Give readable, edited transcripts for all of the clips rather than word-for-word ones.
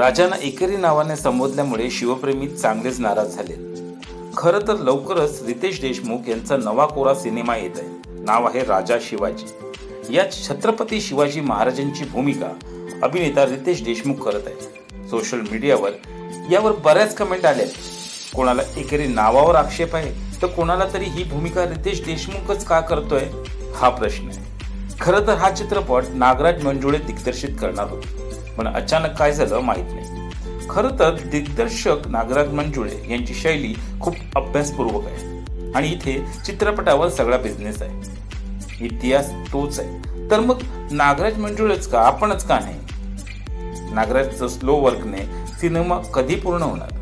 राजांना एकेरी नावाने संबोधल्यामुळे शिवप्रेमी चांगलेच नाराज झाले। खरं तर लवकरच रितेश देशमुख यांचा नवा कोरा सिनेमा येत आहे। नाव आहे राजा शिवाजी। या छत्रपती शिवाजी महाराजांची भूमिका अभिनेता रितेश देशमुख करत आहे। सोशल मीडियावर यावर बऱ्याच कमेंट आल्या। कोणाला एकेरी नावावर आक्षेप आहे तर कोणाला तरी ही भूमिका रितेश देशमुखच का करतोय हा प्रश्न आहे। खरं तर हा चित्रपट नागराज मंजुळे दिग्दर्शित करणार होते, पण अचानक काय झालं माहित नाही। खरं तर दिग्दर्शक नागराज मंजुळे यांची शैली खूप अभ्यासपूर्वक आहे आणि इथे चित्रपटावर सगळा बिझनेस आहे, इतिहास तोच आहे। तर मग नागराज मंजुळेच का, आपणच का नाही? नागराजचं स्लो वर्कने सिनेमा कधी पूर्ण होणार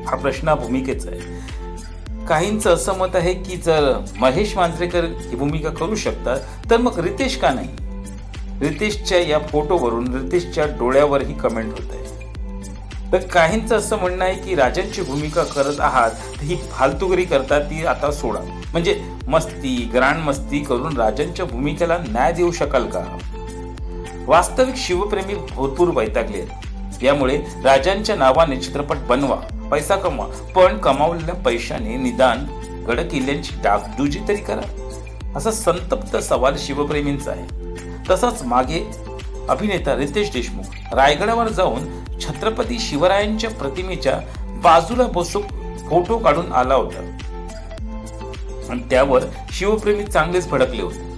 हा प्रश्न भूमिकेचा आहे। काहींचं असं मत आहे की जर महेश मांजरेकर ही भूमिका करू शकतात तर मग रितेश का नाही? रितेशच्या या फोटोवरून रितेशच्या डोळ्यावरही कमेंट होत आहे। तर काहींचं असं म्हणणं आहे की राजांची भूमिका करत आहात तर ही फालतुगिरी करता ती आता सोडा, म्हणजे मस्ती ग्रांड मस्ती करून राजांच्या भूमिकेला न्याय देऊ शकाल का? वास्तविक शिवप्रेमी भरपूर वैतागले आहेत। यामुळे राजांच्या नावाने चित्रपट बनवा, पैसा कमवा, पण कमावलेल्या पैशाने निदान गडकिल्ल्यांची डागडुजी तरी करा, असा संतप्त सवाल शिवप्रेमींचा आहे। तसंच मागे अभिनेता रितेश देशमुख रायगडावर जाऊन छत्रपती शिवरायांच्या प्रतिमेच्या बाजूला बसून फोटो काढून आला होता आणि त्यावर शिवप्रेमी चांगलेच भडकले होते।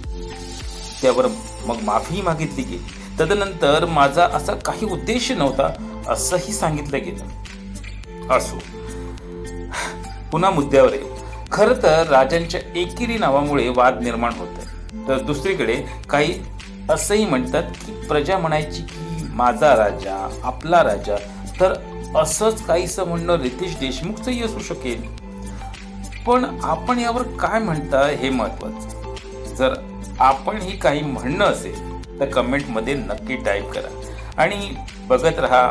त्यावर मग माफी मागितली गेली। तदनंतर माझा असा काही उद्देश नव्हता असंही सांगितलं गेलं। असो, पुन्हा मुद्द्यावर येऊ। खरं तर राजांच्या एकेरी नावामुळे वाद निर्माण होत आहे, तर दुसरीकडे काही असंही म्हणतात की प्रजा म्हणायची की माझा राजा आपला राजा, तर असंच काहीसं म्हणणं रितेश देशमुखचंही असू शकेल। पण आपण यावर काय म्हणता हे महत्वाचं। जर आपण ही काही म्हणणं असेल तर कमेंटमध्ये नक्की टाईप करा आणि बघत रहा